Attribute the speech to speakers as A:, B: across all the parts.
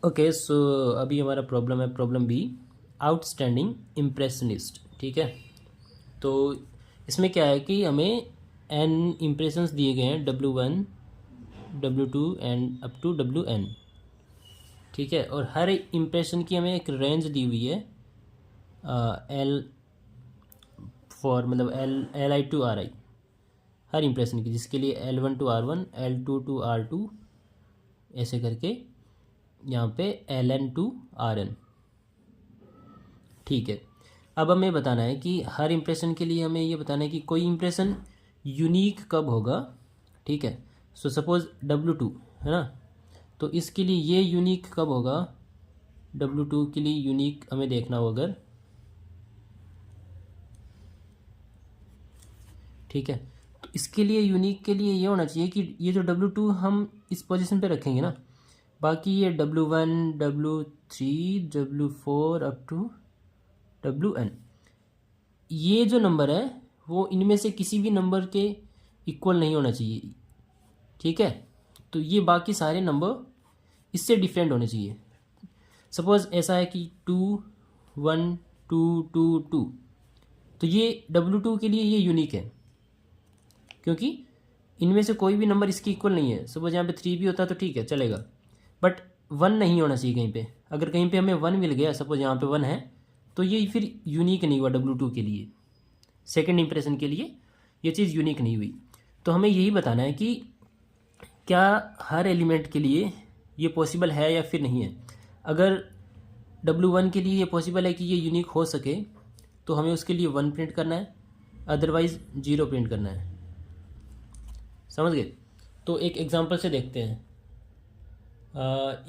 A: Okay, सो अभी हमारा problem है प्रॉब्लम बी, आउटस्टैंडिंग इम्प्रेशनिस्ट। ठीक है, तो इसमें क्या है कि हमें एन इम्प्रेशंस दिए गए हैं, W1 W2 and up to WN। ठीक है, और हर इम्प्रेशन की हमें एक रेंज दी हुई है, एल फॉर मतलब L I to R I, हर इम्प्रेशन की, जिसके लिए L1 to R1, L2 to R2, ऐसे करके यहाँ पे LN टू RN। ठीक है, अब हमें बताना है कि हर इम्प्रेशन के लिए हमें ये बताना है कि कोई इम्प्रेशन यूनिक कब होगा। ठीक है, सो सपोज W2 है ना, तो इसके लिए ये यूनिक कब होगा, W2 के लिए यूनिक हमें देखना होगा अगर। ठीक है, तो इसके लिए यूनिक के लिए ये होना चाहिए कि ये जो W2 हम इस पोजीशन पे रखेंगे ना, बाकी ये W1 W3 W4 up to WN, ये जो नंबर है वो इनमें से किसी भी नंबर के इक्वल नहीं होना चाहिए। ठीक है, तो ये बाकी सारे नंबर इससे डिफरेंट होने चाहिए। सपोज ऐसा है कि 2 1 2 2 2, तो ये W2 के लिए ये यूनिक है, क्योंकि इनमें से कोई भी नंबर इसके इक्वल नहीं है। सपोज यहाँ पे 3 भी होता तो ठीक है चलेगा, बट 1 नहीं होना चाहिए कहीं पे। अगर कहीं पे हमें 1 मिल गया, सपोज यहाँ पे 1 है, तो ये फिर यूनिक नहीं हुआ W2 के लिए, सेकंड इंप्रेशन के लिए ये चीज़ यूनिक नहीं हुई। तो हमें यही बताना है कि क्या हर एलिमेंट के लिए ये पॉसिबल है या फिर नहीं है। अगर W1 के लिए ये पॉसिबल है कि ये यूनिक हो सके, तो हमें उसके लिए 1 प्रिंट करना है, अदरवाइज़ 0 प्रिंट करना है। समझ गए? तो एक एग्जांपल से देखते हैं,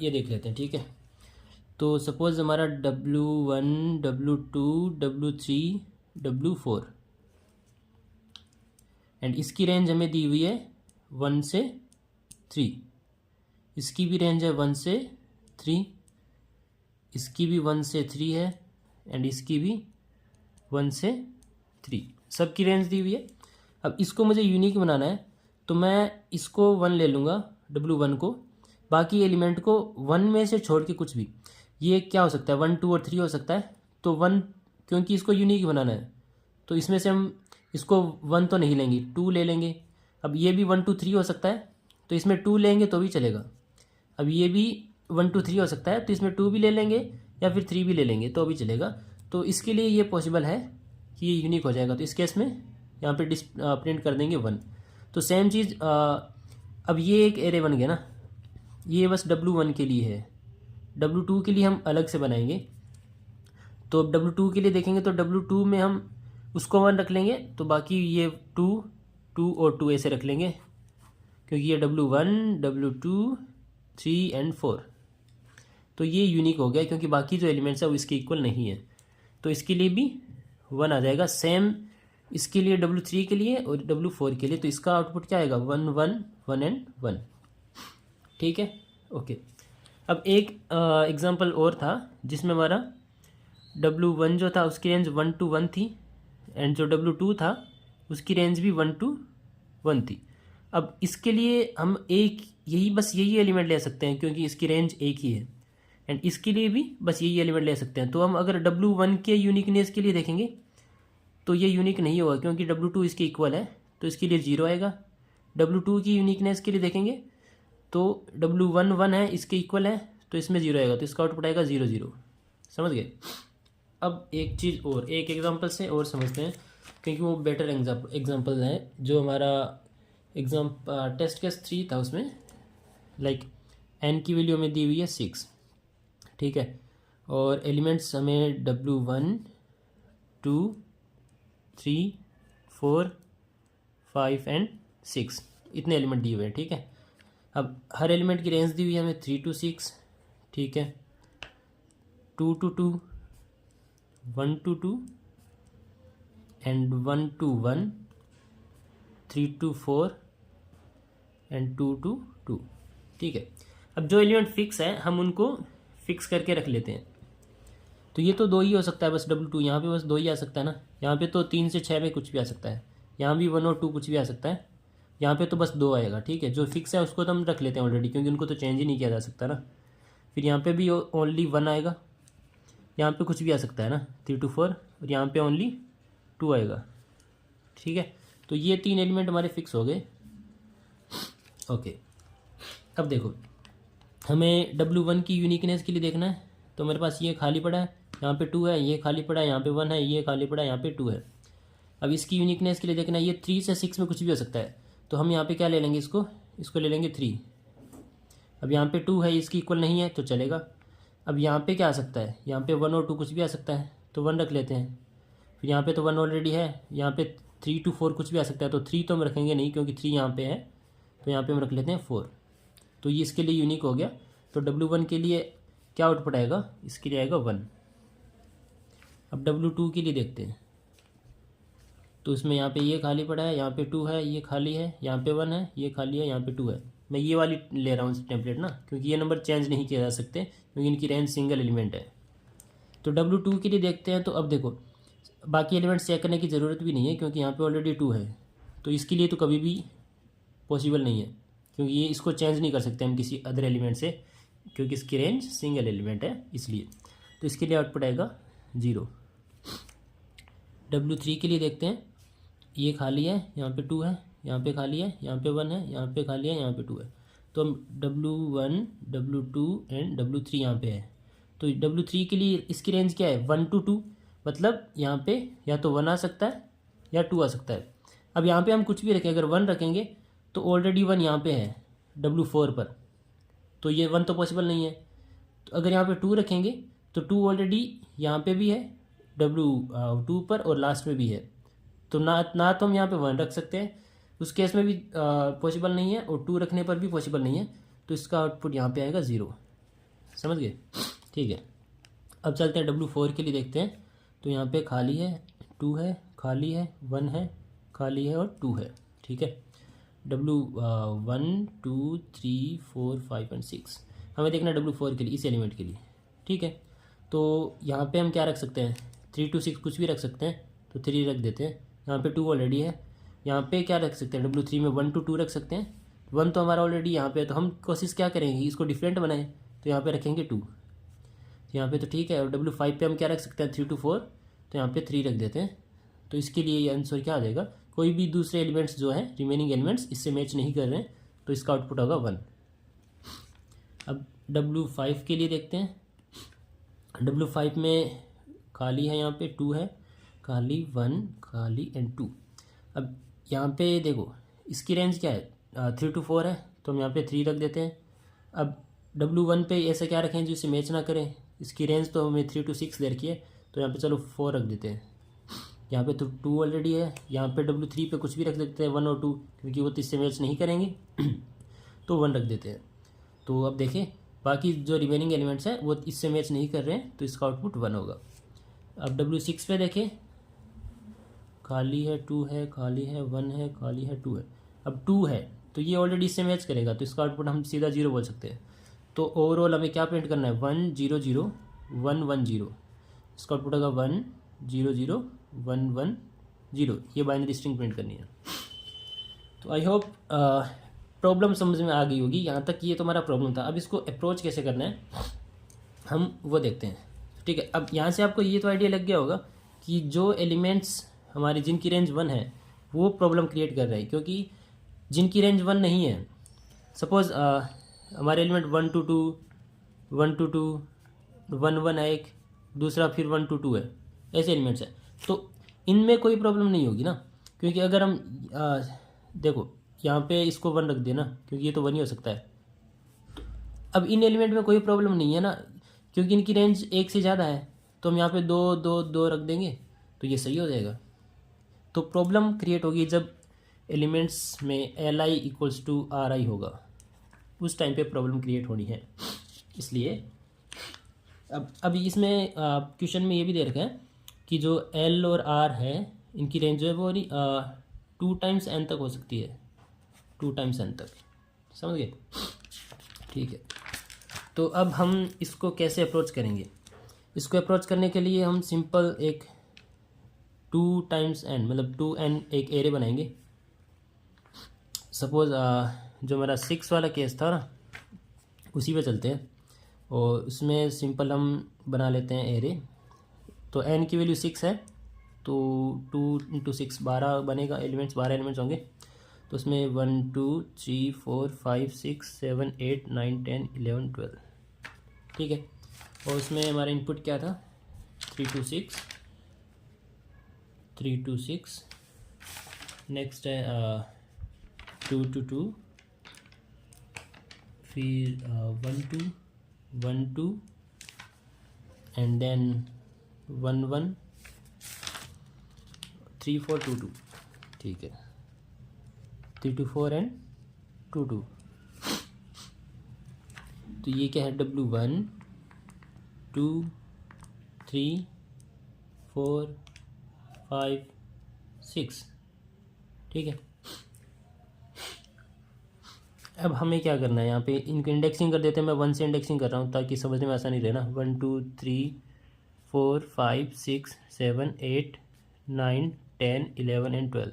A: ये देख लेते हैं। ठीक है, तो सपोज़ हमारा W1 W2 W3 W4, and इसकी रेंज हमें दी हुई है 1 से 3, इसकी भी रेंज है 1 से 3, इसकी भी 1 से 3 है, एंड इसकी भी 1 से 3, सबकी रेंज दी हुई है। अब इसको मुझे यूनिक बनाना है, तो मैं इसको 1 ले लूँगा, W1 को, बाकी एलिमेंट को 1 में से छोड़ के कुछ भी, ये क्या हो सकता है 1 2 और 3 हो सकता है। तो 1, क्योंकि इसको यूनिक बनाना है, तो इसमें से हम इसको 1 तो नहीं लेंगे, 2 ले लेंगे। अब ये भी 1 2 3 हो सकता है, तो इसमें 2 लेंगे तो भी चलेगा। अब ये भी 1 2 3 हो सकता है, तो इसमें 2 भी ले लेंगे या फिर 3 भी ले लेंगे तो भी चलेगा। तो इसके लिए ये पॉसिबल है कि ये यूनिक हो जाएगा। तो इस केस में यहाँ पे प्रिंट कर देंगे 1। तो सेम चीज़, अब ये एक एरे बन गया ना, ये बस W1 के लिए है। W2 के लिए हम अलग से बनाएंगे। तो अब W2 के लिए देखेंगे तो W2 में हम उसको 1 रख लेंगे, तो बाकी ये 2 2 और 2 ऐसे रख लेंगे, क्योंकि ये W1 W2 3 एंड 4, तो ये यूनिक हो गया, क्योंकि बाकी जो एलिमेंट्स है वो इसके इक्वल नहीं है। तो इसके लिए भी 1 आ जाएगा। सेम इसके लिए W3 के लिए और W4 के लिए, तो इसका आउटपुट क्या आएगा 1 1 1 एंड 1। ठीक है, ओके। अब एक एग्जांपल और था जिसमें हमारा W1 जो था उसकी रेंज 1 to 1 थी, एंड जो W2 था उसकी रेंज भी 1 to 1 थी। अब इसके लिए हम एक यही एलिमेंट ले सकते हैं, क्योंकि इसकी रेंज एक ही है, एंड इसके लिए भी बस यही एलिमेंट ले सकते हैं। तो हम अगर W1 के यूनिकनेस के लिए देखेंगे तो ये यूनिक नहीं होगा, क्योंकि W2 इसके इक्वल है, तो इसके लिए 0 आएगा। W2 की यूनिकनेस के लिए देखेंगे तो W1 1 है, इसके इक्वल है, तो इसमें 0 आएगा, तो इसका आउटपुट आएगा 0 0। समझ गए? अब एक चीज़ और, एक एग्जांपल से और समझते हैं, क्योंकि वो बेटर एग्जांपल है। जो हमारा टेस्ट केस 3 था उसमें लाइक n की वैल्यू हमें दी हुई है 6। ठीक है, और एलिमेंट्स हमें W1 2 3 4 5 एंड 6 इतने एलिमेंट दिए हुए हैं। ठीक है, अब हर एलिमेंट की रेंज दी हुई है हमें 3 to 6। ठीक है, 2 to 2 1 to 2 and 1 to 1 3 to 4 and 2 to 2। ठीक है, अब जो एलिमेंट फिक्स है हम उनको फिक्स करके रख लेते हैं। तो ये तो 2 ही हो सकता है बस, W2 यहाँ पे बस 2 ही आ सकता है ना। यहाँ पे तो 3 से 6 में कुछ भी आ सकता है, यहाँ भी 1 और 2 कुछ भी आ सकता है, यहाँ पे तो बस 2 आएगा। ठीक है, जो फिक्स है उसको तो हम रख लेते हैं ऑलरेडी, क्योंकि उनको तो चेंज ही नहीं किया जा सकता ना। फिर यहाँ पे भी ओनली 1 आएगा, यहाँ पे कुछ भी आ सकता है ना, 3 to 4, और यहाँ पे ओनली 2 आएगा। ठीक है, तो ये 3 एलिमेंट हमारे फिक्स हो गए। ओके, अब देखो हमें W1 की यूनिकनेस के लिए देखना है, तो मेरे पास ये खाली पड़ा है, यहाँ पे 2 है, ये खाली पड़ा है, यहाँ पे 1 है, ये खाली पड़ा है, यहाँ पे 2 है। अब इसकी यूनिकनेस के लिए देखना है, ये 3 से 6 में कुछ भी हो सकता है, तो हम यहाँ पे क्या ले लेंगे, इसको ले लेंगे 3। अब यहाँ पे 2 है, इसकी इक्वल नहीं है तो चलेगा। अब यहाँ पे क्या आ सकता है, यहाँ पे 1 और 2 कुछ भी आ सकता है, तो 1 रख लेते हैं। फिर यहाँ पे तो 1 ऑलरेडी है, यहाँ पे 3 to 4 कुछ भी आ सकता है, तो 3 तो हम रखेंगे नहीं क्योंकि 3 यहाँ पे है, तो यहाँ पे हम रख लेते हैं 4। तो ये इसके लिए यूनिक हो गया। तो W1 के लिए क्या आउटपुट आएगा, इसके लिए आएगा 1। अब W2 के लिए देखते हैं, तो इसमें यहाँ पे ये खाली पड़ा है, यहाँ पे 2 है, ये खाली है, यहाँ पे 1 है, ये खाली है, यहाँ पे 2 है। मैं ये वाली ले रहा हूँ टेम्पलेट ना, क्योंकि ये नंबर चेंज नहीं किए जा सकते क्योंकि इनकी रेंज सिंगल एलिमेंट है। तो W2 के लिए देखते हैं, तो अब देखो बाकी एलिमेंट्स चेक करने की ज़रूरत भी नहीं है क्योंकि यहाँ पे ऑलरेडी 2 है, तो इसके लिए तो कभी भी पॉसिबल नहीं है क्योंकि ये इसको चेंज नहीं कर सकते हम किसी अदर एलिमेंट से, क्योंकि इसकी रेंज सिंगल एलिमेंट है इसलिए। तो इसके लिए आउटपुट आएगा 0। W3 के लिए देखते हैं, ये खाली है, यहाँ पे 2 है, यहाँ पे खाली है, यहाँ पे 1 है, यहाँ पे खाली है, यहाँ पे 2 है। तो हम W1, W2 एंड W3 यहाँ पे है। तो W3 के लिए इसकी रेंज क्या है, 1 to 2, मतलब यहाँ पे या तो 1 आ सकता है या 2 आ सकता है। अब यहाँ पे हम कुछ भी रखें, अगर 1 रखेंगे तो ऑलरेडी 1 यहाँ पे है W4 पर, तो ये 1 तो पॉसिबल नहीं है। तो अगर यहाँ पे 2 रखेंगे तो 2 ऑलरेडी यहाँ पे भी है W2 पर और लास्ट में भी है, तो ना तो हम यहाँ पे 1 रख सकते हैं, उस केस में भी पॉसिबल नहीं है, और 2 रखने पर भी पॉसिबल नहीं है, तो इसका आउटपुट यहाँ पे आएगा 0। समझ गए? ठीक है, अब चलते हैं W4 के लिए देखते हैं। तो यहाँ पे खाली है, 2 है, खाली है, 1 है, खाली है और 2 है। ठीक है, W1, 2, 3, 4, 5 एंड 6 हमें देखना है W4 के लिए, इस एलिमेंट के लिए। ठीक है, तो यहाँ पे हम क्या रख सकते हैं, 3 to 6 कुछ भी रख सकते हैं, तो 3 रख देते हैं। यहाँ पे 2 ऑलरेडी है, यहाँ पे क्या रख सकते हैं, W3 में 1 to 2 रख सकते हैं। 1 तो हमारा ऑलरेडी यहाँ पे है, तो हम कोशिश क्या करेंगे, इसको डिफरेंट बनाएं, तो यहाँ पे रखेंगे 2, यहाँ पे तो ठीक है। और W5 पे हम क्या रख सकते हैं, 3 to 4, तो यहाँ पे 3 रख देते हैं। तो इसके लिए ये आंसर क्या आ जाएगा, कोई भी दूसरे एलिमेंट्स जो है रिमेनिंग एलिमेंट्स इससे मैच नहीं कर रहे हैं, तो इसका आउटपुट होगा 1। अब W5 के लिए देखते हैं। W5 में खाली है, यहाँ पे 2 है, खाली 1, खाली एंड 2। अब यहाँ पे देखो इसकी रेंज क्या है, 3 to 4 है, तो हम यहाँ पे 3 रख देते हैं। अब W1 पे ऐसा क्या रखें जो इसे मैच ना करें, इसकी रेंज तो हमें 3 to 6 दे रखी है, तो यहाँ पे चलो 4 रख देते हैं। यहाँ पे तो 2 ऑलरेडी है, यहाँ पे W3 पे कुछ भी रख सकते हैं, 1 और 2, क्योंकि वो तो इससे मैच नहीं करेंगे तो 1 रख देते हैं। तो अब देखें बाकी जो रिमेनिंग एलिमेंट्स हैं वो इससे मैच नहीं कर रहे हैं, तो इसका आउटपुट 1 होगा। अब W6 पे देखें, खाली है, 2 है, खाली है, 1 है, खाली है, 2 है। अब 2 है तो ये ऑलरेडी इससे मैच करेगा, तो इसका आउटपुट हम सीधा 0 बोल सकते हैं। तो ओवरऑल हमें क्या प्रिंट करना है, 1 0 0 1 1 0, इसका आउटपुट होगा 1 0 0 1 1 0। ये बाइनरी स्ट्रिंग प्रिंट करनी है। तो आई होप प्रॉब्लम समझ में आ गई होगी, यहाँ तक ये तो हमारा प्रॉब्लम था। अब इसको अप्रोच कैसे करना है हम वो देखते हैं। ठीक है, अब यहाँ से आपको ये तो आइडिया लग गया होगा कि जो एलिमेंट्स हमारी जिनकी रेंज 1 है वो प्रॉब्लम क्रिएट कर रहे हैं, क्योंकि जिनकी रेंज 1 नहीं है, सपोज हमारे एलिमेंट 1 to 2, 1 to 2, 1 1 है एक, दूसरा फिर 1 to 2 है, ऐसे एलिमेंट्स हैं, तो इनमें कोई प्रॉब्लम नहीं होगी ना। क्योंकि अगर हम देखो यहाँ पे इसको 1 रख देना, क्योंकि ये तो 1 ही हो सकता है। तो अब इन एलिमेंट में कोई प्रॉब्लम नहीं है ना, क्योंकि इनकी रेंज 1 से ज़्यादा है, तो हम यहाँ पे 2 2 2 रख देंगे, तो ये सही हो जाएगा। तो प्रॉब्लम क्रिएट होगी जब एलिमेंट्स में Li इक्वल्स टू Ri होगा, उस टाइम पे प्रॉब्लम क्रिएट होनी है। इसलिए अब इसमें क्वेश्चन में ये भी दे रखा है कि जो L और R है इनकी रेंज जो है वो 2 times n तक हो सकती है, 2 times n तक। समझ गए? ठीक है, तो अब हम इसको कैसे अप्रोच करेंगे। इसको अप्रोच करने के लिए हम सिंपल एक 2 times n मतलब 2n एक एरे बनाएंगे। सपोज जो मेरा 6 वाला केस था ना, उसी पे चलते हैं। और उसमें सिंपल हम बना लेते हैं एरे। तो n की वैल्यू 6 है, तो 2 इंटू 6 12 बनेगा, एलिमेंट्स 12 एलिमेंट्स होंगे। तो उसमें 1 2 3 4 5 6 7 8 9 10 11 12, ठीक है। और उसमें हमारा इनपुट क्या था, 3 2 6 3 2 6, नेक्स्ट है 2 2 2, फिर 1 2 1 2 एंड देन 1 1 3 4 2 2, ठीक है। 3 2 4 एंड 2 2। तो ये क्या है, W1 2 3 4 5 6, ठीक है। अब हमें क्या करना है, यहाँ पे इनको इंडेक्सिंग कर देते हैं। मैं 1 से इंडेक्सिंग कर रहा हूँ ताकि समझने में आसानी रहे ना। 1 2 3 4 5 6 7 8 9 10 11 एंड 12,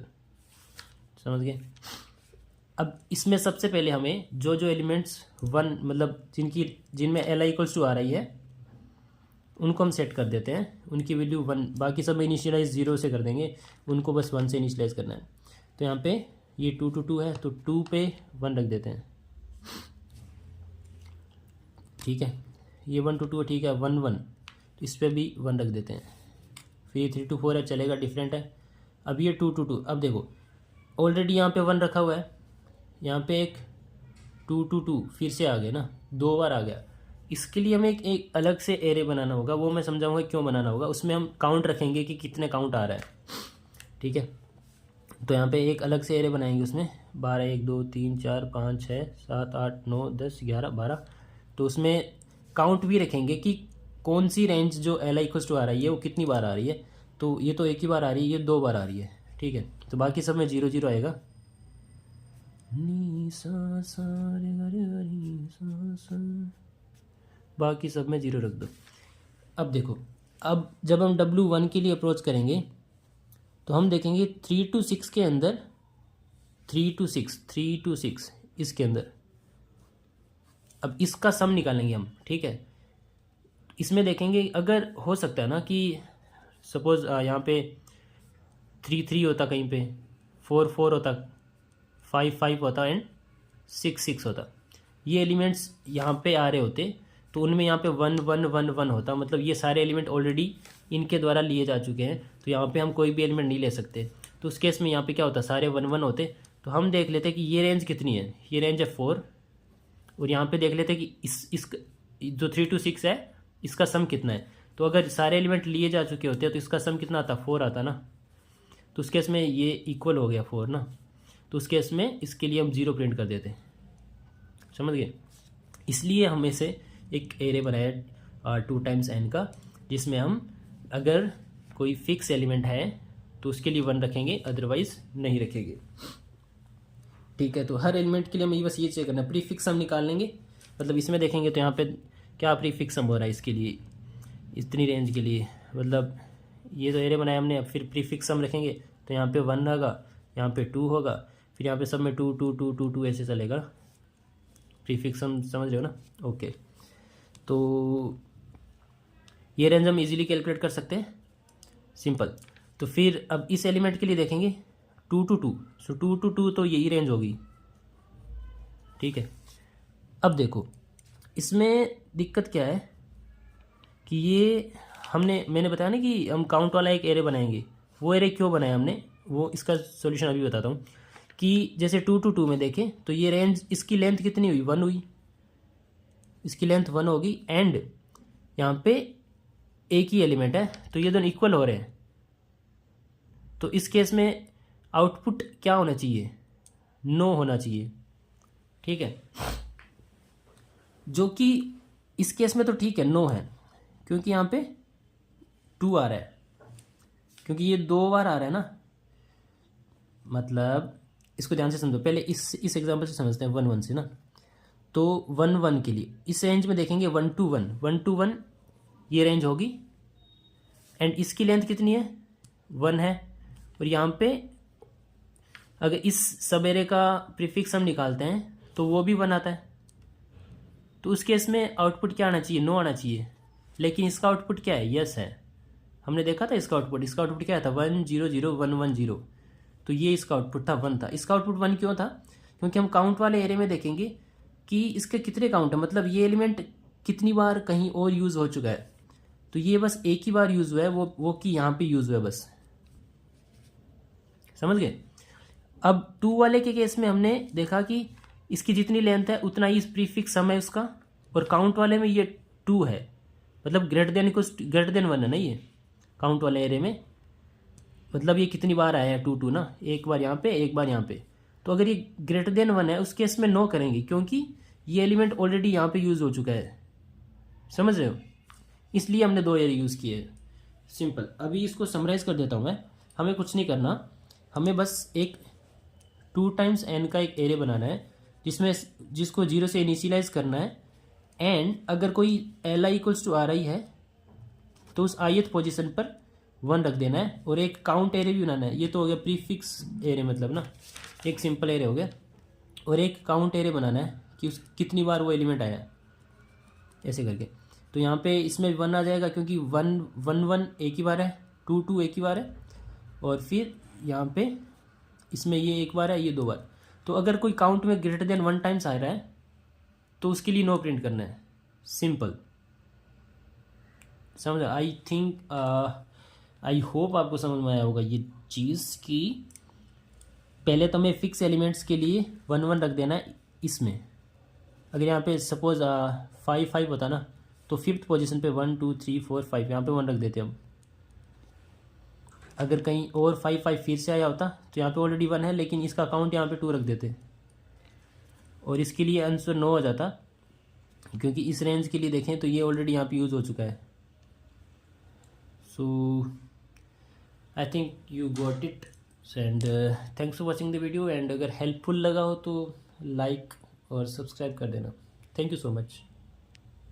A: समझ गए। अब इसमें सबसे पहले हमें जो जो एलिमेंट्स 1 मतलब जिनमें li इक्वल्स टू आ रही है उनको हम सेट कर देते हैं, उनकी वैल्यू 1। बाकी सब में इनिशियलाइज 0 से कर देंगे, उनको बस 1 से इनिशियलाइज करना है। तो यहाँ पे ये 2 2 2 है, तो 2 पे 1 रख देते हैं, ठीक है। ये 1 2 2 ठीक है, 1 1, तो इस पर भी 1 रख देते हैं। फिर ये 3 2 4 है, चलेगा, डिफरेंट है। अब ये 2 2 2, अब देखो ऑलरेडी यहाँ पे 1 रखा हुआ है, यहाँ पे एक 2 2 2 फिर से आ गया ना, 2 बार आ गया। इसके लिए हमें एक अलग से एरे बनाना होगा, वो मैं समझाऊंगा क्यों बनाना होगा। उसमें हम काउंट रखेंगे कि कितने काउंट आ रहा है, ठीक है। तो यहाँ पे एक अलग से एरे बनाएंगे, उसमें 12 1 2 3 4 5 6 7 8 9 10 11 12। तो उसमें काउंट भी रखेंगे कि कौन सी रेंज जो li इक्वल्स टू आ रही है वो कितनी बार आ रही है। तो ये तो एक ही बार आ रही है, ये 2 बार आ रही है, ठीक है। तो बाकी सब में 0 0 आएगा। नी सा सा रे गा रे गा नी सा सा, बाकी सब में 0 रख दो। अब देखो, अब जब हम W1 के लिए अप्रोच करेंगे तो हम देखेंगे 3 to 6 के अंदर, 3 to 6 इसके अंदर, अब इसका सम निकालेंगे हम, ठीक है। इसमें देखेंगे अगर हो सकता है ना कि सपोज यहाँ पे 3 3 होता, कहीं पे 4 4 होता, 5 5 होता एंड 6 6 होता। ये एलिमेंट्स यहाँ पे आ रहे होते तो उनमें यहाँ पे 1 1 1 1 होता, मतलब ये सारे एलिमेंट ऑलरेडी इनके द्वारा लिए जा चुके हैं। तो यहाँ पे हम कोई भी एलिमेंट नहीं ले सकते। तो उस केस में यहाँ पे क्या होता, सारे 1 1 होते। तो हम देख लेते कि ये रेंज कितनी है, ये रेंज है 4। और यहाँ पे देख लेते कि इस जो 3 to 6 है इसका सम कितना है। तो अगर सारे एलिमेंट लिए जा चुके होते हैं तो इसका सम कितना आता, 4 आता ना। तो उस केस में ये इक्वल हो गया 4 ना। तो उस केस में इसके लिए हम 0 प्रिंट कर देते हैं, समझ गए। इसलिए हमें से एक एरे बनाया 2 times n का, जिसमें हम अगर कोई फिक्स एलिमेंट है तो उसके लिए 1 रखेंगे, अदरवाइज नहीं रखेंगे, ठीक है। तो हर एलिमेंट के लिए हमें बस ये चेक करना है, प्रीफिक्स हम निकाल लेंगे। मतलब इसमें देखेंगे तो यहाँ पे क्या प्रीफिक्स हम हो रहा है इसके लिए, इतनी रेंज के लिए, मतलब ये तो एरे बनाया हमने। फिर प्रीफिक्स हम रखेंगे तो यहाँ पे 1 होगा, यहाँ पे 2 होगा, फिर यहाँ पे सब में 2 2 2 2 2 ऐसे चलेगा। प्रीफिक्स हम समझ रहे हो ना, ओके। तो ये रेंज हम इजीली कैलकुलेट कर सकते हैं, सिंपल। तो फिर अब इस एलिमेंट के लिए देखेंगे 2 to 2, सो 2 to 2 तो यही रेंज होगी, ठीक है। अब देखो इसमें दिक्कत क्या है कि ये मैंने बताया ना कि हम काउंट वाला एक एरे बनाएंगे। वो एरे क्यों बनाया हमने, वो इसका सॉल्यूशन अभी बताता हूँ। कि जैसे 2 to 2 में देखें तो ये रेंज, इसकी लेंथ कितनी हुई, 1 हुई, इसकी लेंथ 1 होगी। एंड यहाँ पे एक ही एलिमेंट है तो ये दोनों इक्वल हो रहे हैं। तो इस केस में आउटपुट क्या होना चाहिए, नो होना चाहिए, ठीक है। जो कि इस केस में तो ठीक है, नो है, क्योंकि यहाँ पे 2 आ रहा है, क्योंकि ये 2 बार आ रहा है ना। मतलब इसको ध्यान से समझो, पहले इस एग्जांपल से समझते हैं 1 1 से ना। तो 1 1 के लिए इस रेंज में देखेंगे 1 to 1 ये रेंज होगी। एंड इसकी लेंथ कितनी है, 1 है। और यहाँ पे अगर इस सब एरे का प्रीफिक्स हम निकालते हैं तो वो भी 1 आता है, तो उस केस में आउटपुट क्या आना चाहिए, नो आना चाहिए, लेकिन इसका आउटपुट क्या है, यस है। हमने देखा था इसका आउटपुट क्या था, 1 0 0 1 1 0, तो ये इसका आउटपुट था 1 था। इसका आउटपुट 1 क्यों था, क्योंकि हम काउंट वाले एरे में देखेंगे कि इसके कितने काउंट है, मतलब ये एलिमेंट कितनी बार कहीं और यूज़ हो चुका है। तो ये बस एक ही बार यूज़ हुआ है, वो कि यहाँ पे यूज़ हुआ है बस, समझ गए। अब 2 वाले के केस में हमने देखा कि इसकी जितनी लेंथ है उतना ही प्रीफिक्स सम है उसका, और काउंट वाले में ये 2 है, मतलब ग्रेटर देन 1 है ना ये काउंट वाले एरे में, मतलब ये कितनी बार आया है 2 2 ना, एक बार यहाँ पे एक बार यहाँ पे। तो अगर ये ग्रेटर देन 1 है उस केस में नो करेंगे, क्योंकि ये एलिमेंट ऑलरेडी यहाँ पे यूज़ हो चुका है, समझ रहे हो, इसलिए हमने 2 एरे यूज़ किए, सिंपल। अभी इसको समराइज़ कर देता हूँ मैं। हमें कुछ नहीं करना, हमें बस एक 2 टाइम्स n का एक एरे बनाना है जिसको 0 से इनिशियलाइज करना है, एंड अगर कोई li इक्वल्स टू ri है तो उस ith पोजीशन पर 1 रख देना है, और एक काउंट एरे भी बनाना है। ये तो हो गया प्रीफिक्स एरे, मतलब ना एक सिंपल एरे हो गया, और एक काउंट एरे बनाना है कि उस कितनी बार वो एलिमेंट आया, ऐसे करके। तो यहाँ पे इसमें 1 आ जाएगा, क्योंकि 1 1 1 एक ही बार है, 2 2 एक ही बार है, और फिर यहाँ पे इसमें ये एक बार है, ये 2 बार। तो अगर कोई काउंट में ग्रेटर देन 1 टाइम्स आ रहा है तो उसके लिए नो प्रिंट करना है, सिंपल, समझ। आई होप आपको समझ में आया होगा ये चीज़ कि पहले तो हमें फिक्स एलिमेंट्स के लिए 1 1 रख देना है इसमें। अगर यहाँ पे सपोज 5 5 होता ना, तो 5th पोजीशन पे 1 2 3 4 5 यहाँ पे 1 रख देते हम। अगर कहीं और 5 5 फिर से आया होता तो यहाँ पे ऑलरेडी 1 है, लेकिन इसका काउंट यहाँ पे 2 रख देते, और इसके लिए आंसर 9 हो जाता, क्योंकि इस रेंज के लिए देखें तो ये ऑलरेडी यहाँ पे यूज़ हो चुका है। So I think you got it, and thanks for watching the video, एंड अगर हेल्पफुल लगा हो तो लाइक और सब्सक्राइब कर देना। Thank you so much.